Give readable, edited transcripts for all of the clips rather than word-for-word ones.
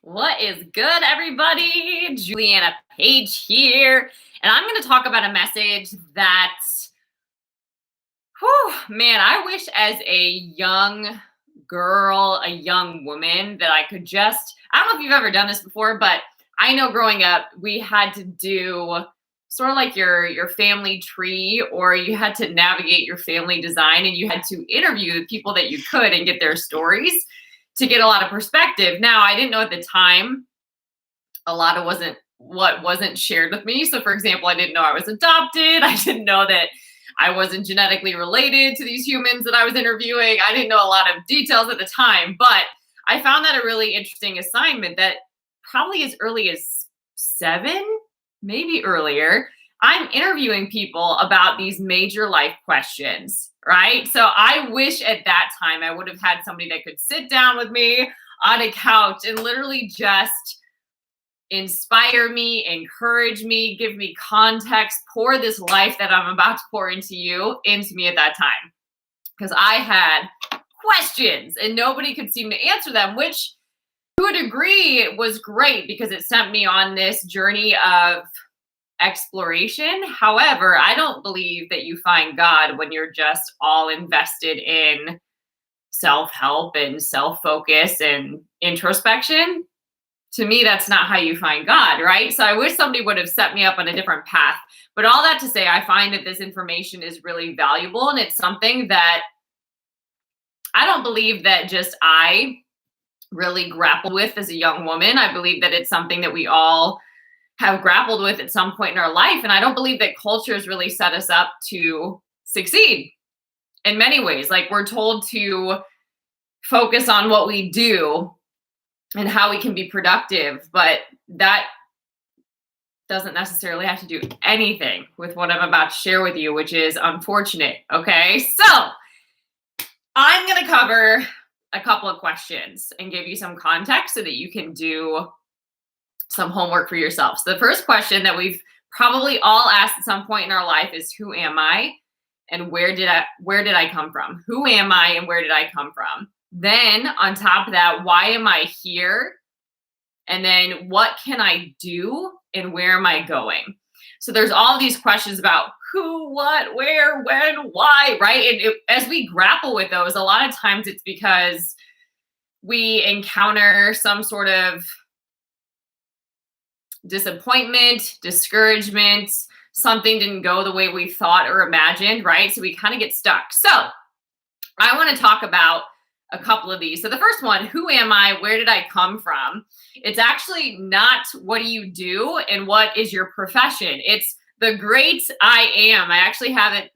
What is good, everybody? Juliana Page here, and I'm going to talk about a message that, man, I wish as a young girl, a young woman, that I could just, I don't know if you've ever done this before, but I know growing up, we had to do sort of like your family tree, or you had to navigate your family design, and you had to interview the people that you could and get their stories to get a lot of perspective. Now, I didn't know at the time a lot of wasn't shared with me. So for example, I didn't know I was adopted. I didn't know that I wasn't genetically related to these humans that I was interviewing. I didn't know a lot of details at the time, but I found that a really interesting assignment that probably as early as 7, maybe earlier, I'm interviewing people about these major life questions, right? So I wish at that time I would have had somebody that could sit down with me on a couch and literally just inspire me, encourage me, give me context, pour this life that I'm about to pour into me at that time. Because I had questions and nobody could seem to answer them, which to a degree was great because it sent me on this journey of exploration. However, I don't believe that you find God when you're just all invested in self-help and self-focus and introspection. To me, that's not how you find God, right? So I wish somebody would have set me up on a different path. But all that to say, I find that this information is really valuable, and it's something that I don't believe that just I really grappled with as a young woman. I believe that it's something that we all have grappled with at some point in our life. And I don't believe that cultures really set us up to succeed in many ways. Like, we're told to focus on what we do and how we can be productive, but that doesn't necessarily have to do anything with what I'm about to share with you, which is unfortunate. Okay, so I'm going to cover a couple of questions and give you some context so that you can do some homework for yourself. So the first question that we've probably all asked at some point in our life is, who am I and where did I come from? Who am I and where did I come from? Then on top of that, why am I here? And then what can I do and where am I going? So there's all these questions about who, what, where, when, why, right? And as we grapple with those, a lot of times it's because we encounter some sort of disappointment, discouragement, something didn't go the way we thought or imagined, right? So we kind of get stuck. So I want to talk about a couple of these. So the first one, who am I? Where did I come from? It's actually not what do you do and what is your profession. It's the great I am. I actually have it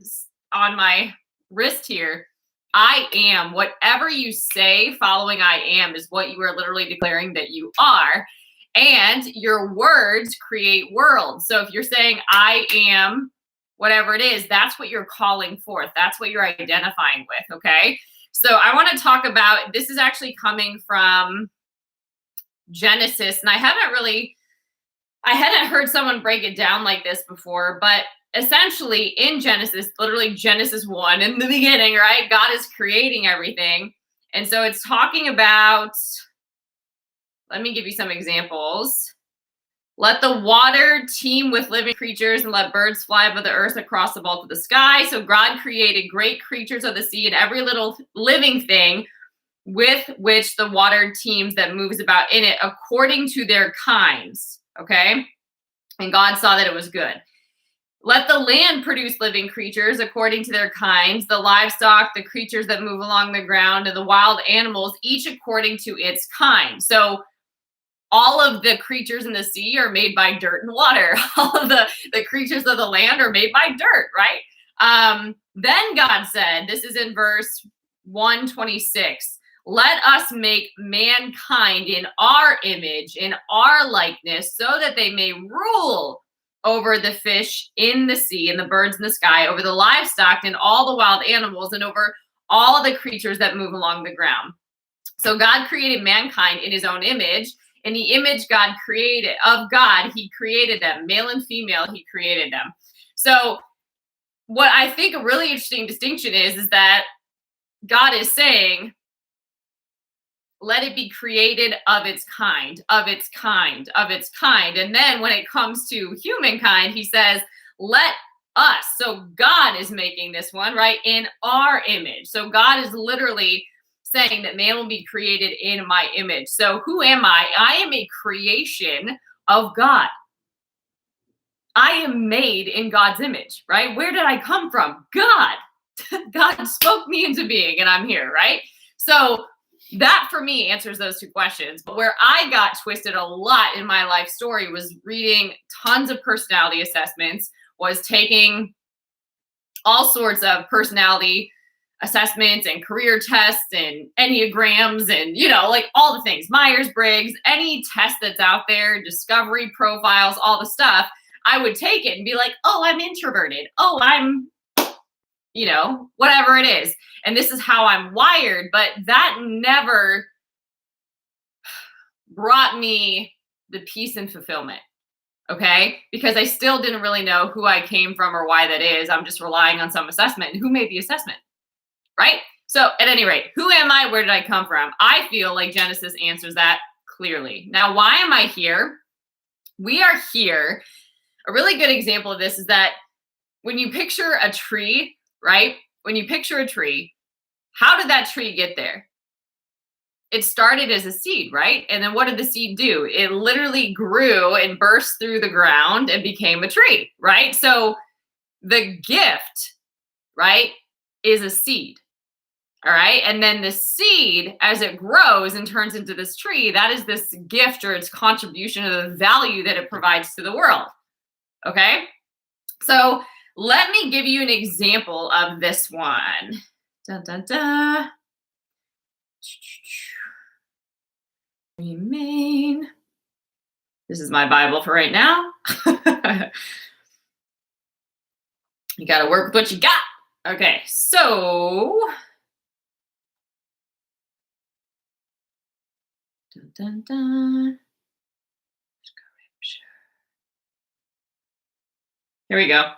on my wrist here. I am. Whatever you say following I am is what you are literally declaring that you are. And your words create worlds. So if you're saying I am whatever it is, that's what you're calling forth. That's what you're identifying with. Okay. So I want to talk about, this is actually coming from Genesis, and I hadn't heard someone break it down like this before, but essentially in Genesis, literally Genesis 1, in the beginning, right? God is creating everything. And so it's talking about, let me give you some examples. Let the water teem with living creatures and let birds fly above the earth across the vault of the sky. So God created great creatures of the sea and every little living thing with which the water teems that moves about in it according to their kinds. Okay. And God saw that it was good. Let the land produce living creatures according to their kinds, the livestock, the creatures that move along the ground, and the wild animals, each according to its kind. So all of the creatures in the sea are made by dirt and water. All of the creatures of the land are made by dirt, right? Then God said, this is in verse 126, let us make mankind in our image, in our likeness, so that they may rule over the fish in the sea and the birds in the sky, over the livestock and all the wild animals, and over all the creatures that move along the ground. So God created mankind in his own image. In the image God created of God, he created them, male and female, he created them. So what I think a really interesting distinction is that God is saying, let it be created of its kind, of its kind, of its kind. And then when it comes to humankind, he says, let us. So God is making this one, right? In our image. So God is literally saying that man will be created in my image. So who am I? I am a creation of God. I am made in God's image, right? Where did I come from? God. God spoke me into being and I'm here, right? So that for me answers those two questions. But where I got twisted a lot in my life story was reading tons of personality assessments, was taking all sorts of personality assessments and career tests and Enneagrams and, like all the things, Myers-Briggs, any test that's out there, discovery profiles, all the stuff. I would take it and be like, oh, I'm introverted. Oh, I'm, whatever it is. And this is how I'm wired. But that never brought me the peace and fulfillment. Okay. Because I still didn't really know who I came from or why that is. I'm just relying on some assessment. And who made the assessment? Right. So at any rate, who am I? Where did I come from? I feel like Genesis answers that clearly. Now, why am I here? We are here. A really good example of this is that when you picture a tree, right? When you picture a tree, how did that tree get there? It started as a seed, right? And then what did the seed do? It literally grew and burst through the ground and became a tree, right? So the gift, right, is a seed. All right. And then the seed, as it grows and turns into this tree, that is this gift or its contribution of the value that it provides to the world. Okay. So let me give you an example of this one. Dun, dun, dun. Remain. This is my Bible for right now. You got to work with what you got. Okay. So. Dun, dun, dun. Here we go.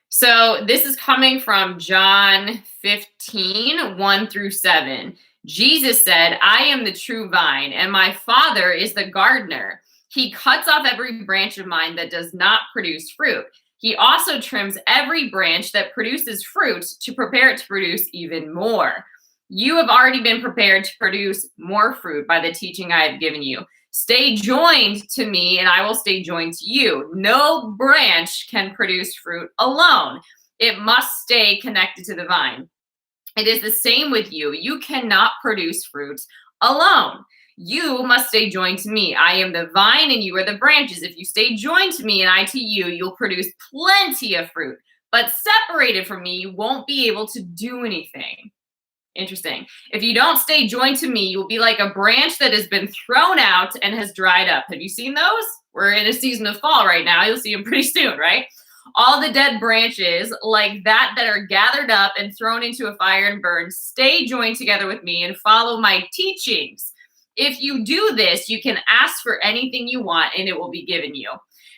So this is coming from John 15, 1-7. Jesus said, I am the true vine, and my Father is the gardener. He cuts off every branch of mine that does not produce fruit. He also trims every branch that produces fruit to prepare it to produce even more. You have already been prepared to produce more fruit by the teaching I have given you. Stay joined to me and I will stay joined to you. No branch can produce fruit alone. It must stay connected to the vine. It is the same with you. You cannot produce fruit alone. You must stay joined to me. I am the vine and you are the branches. If you stay joined to me and I to you, you'll produce plenty of fruit. But separated from me, you won't be able to do anything. Interesting. If you don't stay joined to me, you'll be like a branch that has been thrown out and has dried up. Have you seen those? We're in a season of fall right now. You'll see them pretty soon, right? All the dead branches like that are gathered up and thrown into a fire and burned, stay joined together with me and follow my teachings. If you do this, you can ask for anything you want and it will be given you.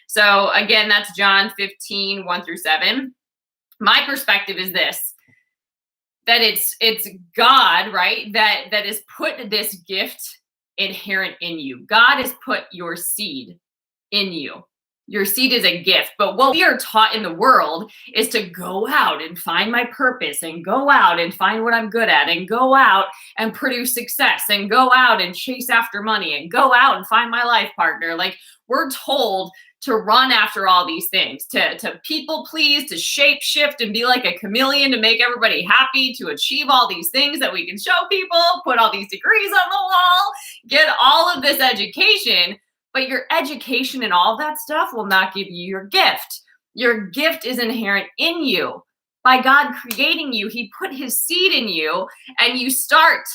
So again, that's John 15, 1-7. My perspective is this. That it's God, right? That has put this gift inherent in you. God has put your seed in you. Your seed is a gift. But what we are taught in the world is to go out and find my purpose and go out and find what I'm good at and go out and produce success and go out and chase after money and go out and find my life partner. Like we're told to run after all these things, to people please, to shape shift and be like a chameleon to make everybody happy, to achieve all these things that we can show people, put all these degrees on the wall, get all of this education. But your education and all that stuff will not give you your gift. Your gift is inherent in you. By God creating you, he put his seed in you and you start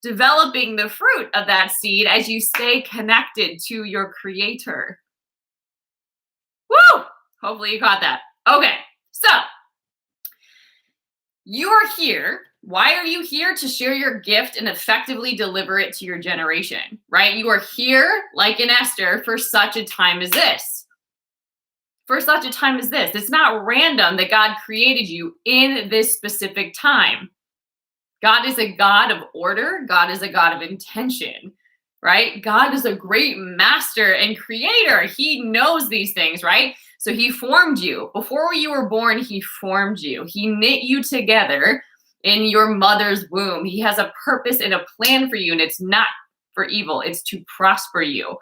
developing the fruit of that seed as you stay connected to your creator. Woo! Hopefully you caught that. Okay, so you are here. Why are you here? To share your gift and effectively deliver it to your generation, right? You are here, like in Esther, for such a time as this. For such a time as this. It's not random that God created you in this specific time. God is a God of order. God is a God of intention, right? God is a great master and creator. He knows these things, right? So he formed you. Before you were born, he formed you. He knit you together in your mother's womb. He has a purpose and a plan for you, and it's not for evil. It's to prosper you.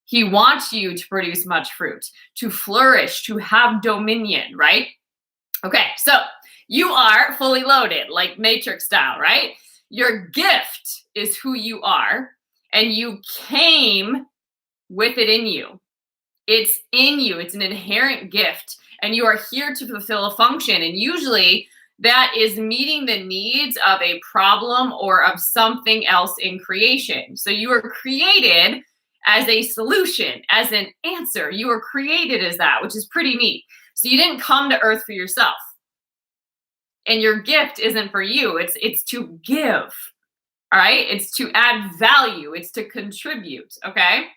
He wants you to produce much fruit, to flourish, to have dominion, right? Okay, so you are fully loaded, like Matrix style, right? Your gift is who you are, and you came with it in you. It's in you. It's an inherent gift, and you are here to fulfill a function. And usually that is meeting the needs of a problem or of something else in creation. So you were created as a solution, as an answer. You were created as that, which is pretty neat. So you didn't come to earth for yourself. And your gift isn't for you. It's to give. All right? It's to add value. It's to contribute, okay?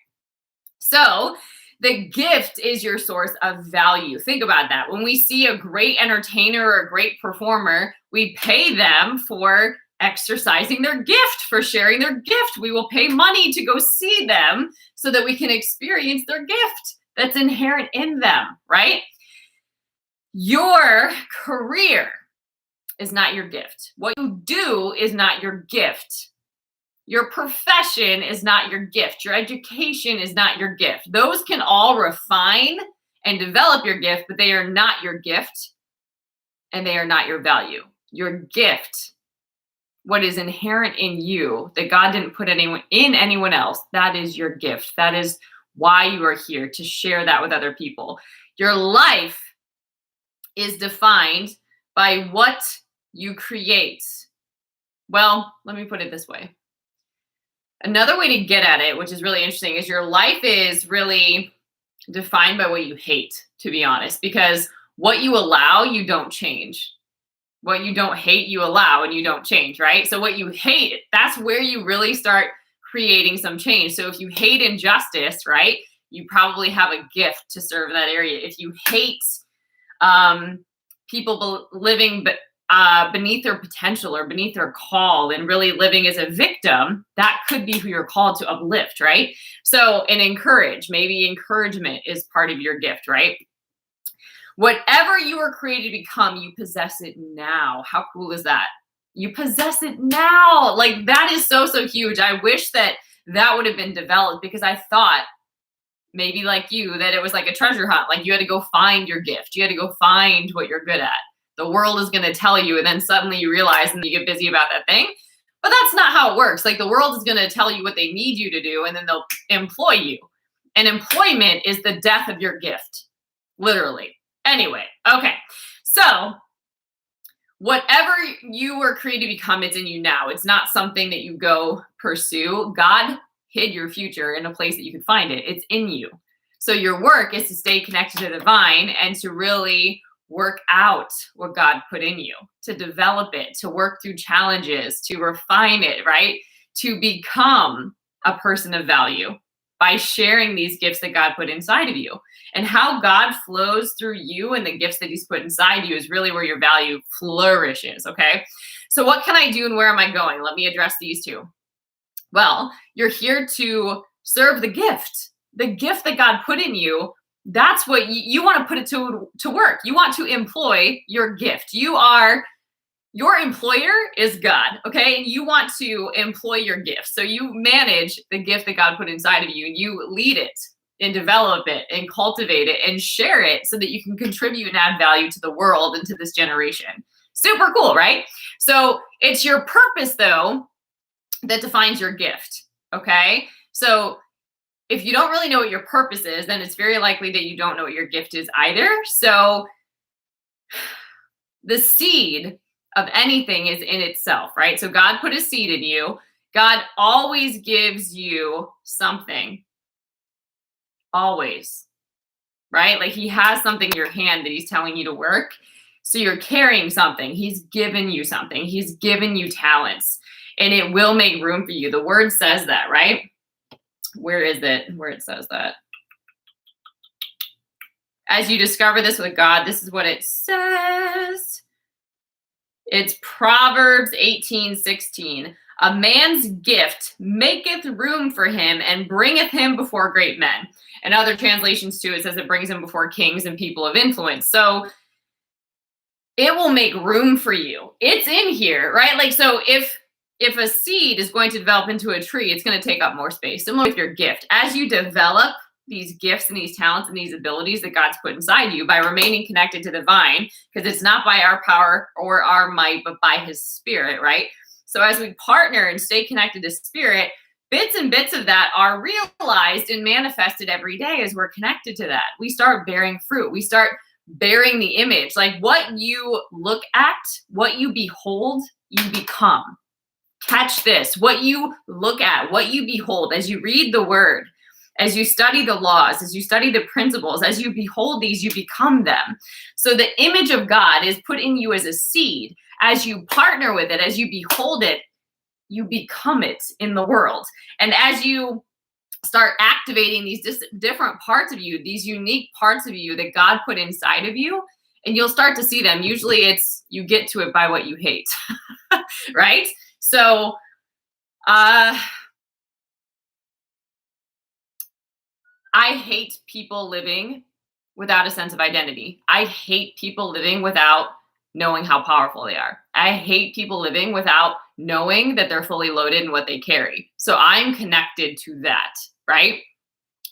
So the gift is your source of value. Think about that. When we see a great entertainer or a great performer, we pay them for exercising their gift, for sharing their gift. We will pay money to go see them so that we can experience their gift that's inherent in them, right? Your career is not your gift. What you do is not your gift. Your profession is not your gift. Your education is not your gift. Those can all refine and develop your gift, but they are not your gift, and they are not your value. Your gift, what is inherent in you that God didn't put in anyone else, that is your gift. That is why you are here, to share that with other people. Your life is defined by what you create. Well, let me put it this way. Another way to get at it, which is really interesting, is your life is really defined by what you hate, to be honest, because what you allow, you don't change. What you don't hate, you allow, and you don't change, right? So what you hate, that's where you really start creating some change. So if you hate injustice, right, you probably have a gift to serve that area. If you hate people living beneath their potential or beneath their call and really living as a victim, that could be who you're called to uplift, right? So, and encourage, maybe encouragement is part of your gift, right? Whatever you are created to become, you possess it now. How cool is that? You possess it now. Like, that is so, so huge. I wish that that would have been developed, because I thought, maybe like you, that it was like a treasure hunt. Like, you had to go find your gift. You had to go find what you're good at. The world is going to tell you, and then suddenly you realize and you get busy about that thing. But that's not how it works. Like, the world is going to tell you what they need you to do, and then they'll employ you. And employment is the death of your gift, literally. Anyway, okay. So whatever you were created to become, it's in you now. It's not something that you go pursue. God hid your future in a place that you could find it. It's in you. So your work is to stay connected to the divine and to really work out what God put in you, to develop it, to work through challenges, to refine it, right? To become a person of value by sharing these gifts that God put inside of you. And how God flows through you and the gifts that he's put inside you is really where your value flourishes, okay? So what can I do and where am I going? Let me address these two. Well, you're here to serve the gift that God put in you. That's what you want to put it to work. You want to employ your gift. Your employer is God, okay? And you want to employ your gift. So you manage the gift that God put inside of you, and you lead it and develop it and cultivate it and share it so that you can contribute and add value to the world and to this generation. Super cool, right? So it's your purpose, though, that defines your gift, okay? So if you don't really know what your purpose is, then it's very likely that you don't know what your gift is either. So the seed of anything is in itself, right? So God put a seed in you. God always gives you something. Always, right? Like, he has something in your hand that he's telling you to work. So you're carrying something. He's given you something. He's given you talents, and it will make room for you. The word says that, right? Where is it? Where it says that? As you discover this with God, this is what it says. It's Proverbs 18:16. A man's gift maketh room for him and bringeth him before great men. And other translations too, it says it brings him before kings and people of influence. So it will make room for you. It's in here, right? Like, so if a seed is going to develop into a tree, it's going to take up more space. Similar with your gift. As you develop these gifts and these talents and these abilities that God's put inside you by remaining connected to the vine, because it's not by our power or our might, but by his spirit, right? So as we partner and stay connected to spirit, bits and bits of that are realized and manifested every day as we're connected to that. We start bearing fruit. We start bearing the image. Like what you look at, what you behold, you become. Catch this. What you look at, what you behold, as you read the word, as you study the laws, as you study the principles, as you behold these, you become them. So the image of God is put in you as a seed. As you partner with it, as you behold it, you become it in the world. And as you start activating these different parts of you, these unique parts of you that God put inside of you, and you'll start to see them. Usually it's you get to it by what you hate, right? So I hate people living without a sense of identity. I hate people living without knowing how powerful they are. I hate people living without knowing that they're fully loaded in what they carry. So I'm connected to that, right?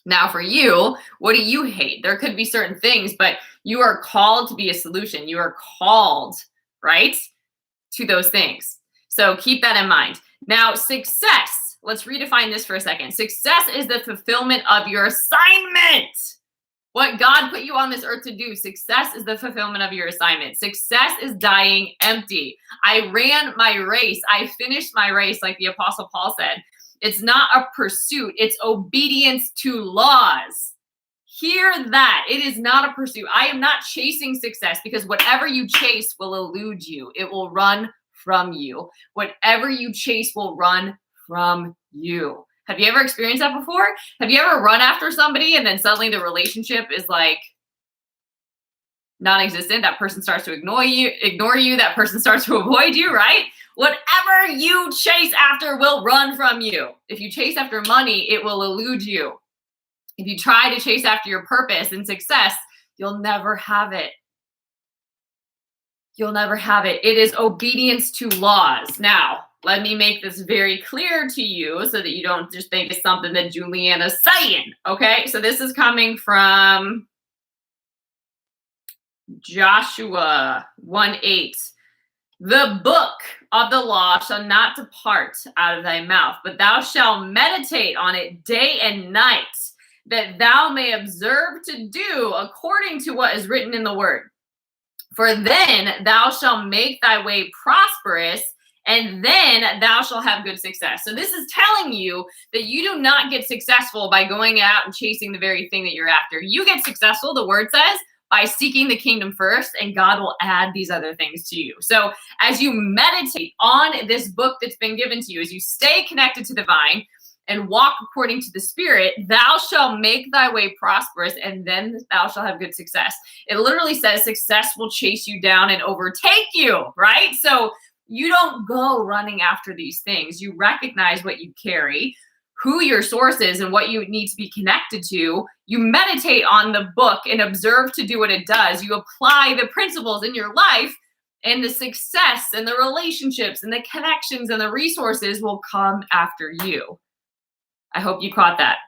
Now for you, what do you hate? There could be certain things, but you are called to be a solution. You are called, right, to those things. So keep that in mind. Now, success. Let's redefine this for a second. Success is the fulfillment of your assignment. What God put you on this earth to do. Success is the fulfillment of your assignment. Success is dying empty. I ran my race. I finished my race, like the Apostle Paul said. It's not a pursuit. It's obedience to laws. Hear that. It is not a pursuit. I am not chasing success, because whatever you chase will elude you. It will run from you. Whatever you chase will run from you. Have you ever experienced that before? Have you ever run after somebody and then suddenly the relationship is like non-existent? That person starts to ignore you. That person starts to avoid you, right? Whatever you chase after will run from you. If you chase after money, it will elude you. If you try to chase after your purpose and success, you'll never have it. You'll never have it. It is obedience to laws. Now, let me make this very clear to you so that you don't just think it's something that Juliana's saying, okay? So this is coming from Joshua 1:8. The book of the law shall not depart out of thy mouth, but thou shalt meditate on it day and night, that thou may observe to do according to what is written in the word. For then thou shalt make thy way prosperous, and then thou shalt have good success. So this is telling you that you do not get successful by going out and chasing the very thing that you're after. You get successful, the word says, by seeking the kingdom first, and God will add these other things to you. So as you meditate on this book that's been given to you, as you stay connected to the vine and walk according to the spirit, thou shalt make thy way prosperous, and then thou shalt have good success. It literally says success will chase you down and overtake you, right? So you don't go running after these things. You recognize what you carry, who your source is, and what you need to be connected to. You meditate on the book and observe to do what it does. You apply the principles in your life, and the success and the relationships and the connections and the resources will come after you. I hope you caught that.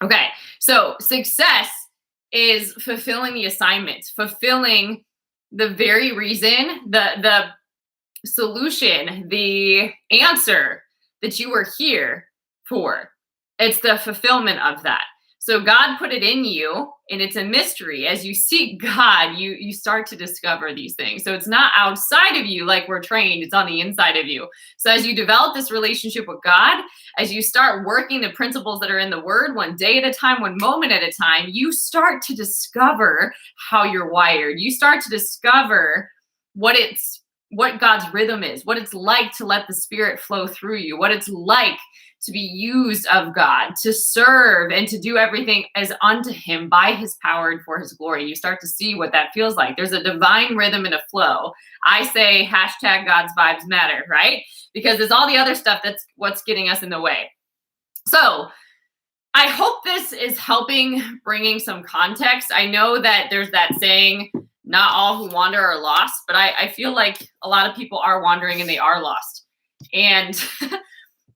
Okay, so success is fulfilling the assignment, fulfilling the very reason, the solution, the answer that you were here for. It's the fulfillment of that. So God put it in you, and it's a mystery. As you seek God, you start to discover these things. So it's not outside of you like we're trained, it's on the inside of you. So as you develop this relationship with God, as you start working the principles that are in the word, one day at a time, one moment at a time, you start to discover how you're wired. You start to discover what God's rhythm is, what it's like to let the spirit flow through you, what it's like to be used of God, to serve and to do everything as unto him by his power and for his glory. You start to see what that feels like. There's a divine rhythm and a flow. I say hashtag God's vibes matter, right? Because it's all the other stuff that's what's getting us in the way. So I hope this is helping, bringing some context. I know that there's that saying, not all who wander are lost, but I feel like a lot of people are wandering and they are lost. And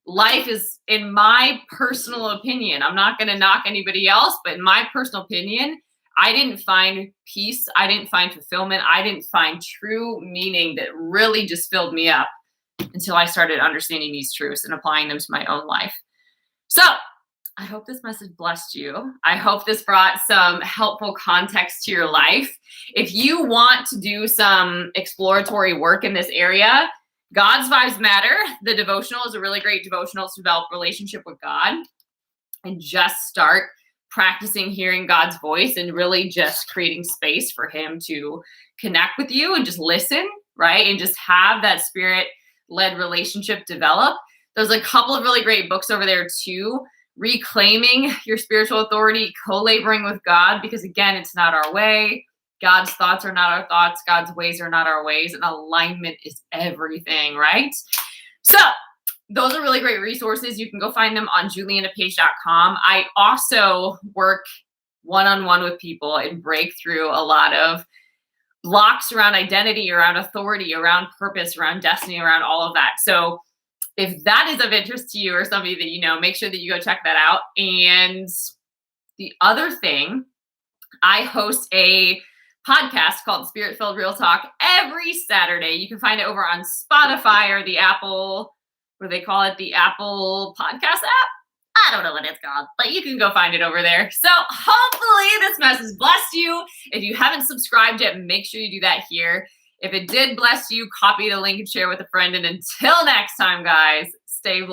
life is, in my personal opinion, I'm not going to knock anybody else, but in my personal opinion, I didn't find peace. I didn't find fulfillment. I didn't find true meaning that really just filled me up until I started understanding these truths and applying them to my own life. So I hope this message blessed you. I hope this brought some helpful context to your life. If you want to do some exploratory work in this area, God's Vibes Matter, the devotional, is a really great devotional to develop a relationship with God and just start practicing hearing God's voice and really just creating space for him to connect with you and just listen, right? And just have that spirit-led relationship develop. There's a couple of really great books over there too. Reclaiming Your Spiritual Authority, Co-Laboring with God, because again, it's not our way. God's thoughts are not our thoughts. God's ways are not our ways. And alignment is everything, right? So those are really great resources. You can go find them on julianapage.com. I also work one-on-one with people and break through a lot of blocks around identity, around authority, around purpose, around destiny, around all of that. So if that is of interest to you or somebody that you know, make sure that you go check that out. And the other thing, I host a podcast called Spirit Filled Real Talk every Saturday. You can find it over on Spotify or the Apple, what do they call it? The Apple Podcast app? I don't know what it's called, but you can go find it over there. So hopefully this message blessed you. If you haven't subscribed yet, make sure you do that here. If it did bless you, copy the link and share with a friend. And until next time, guys, stay blessed.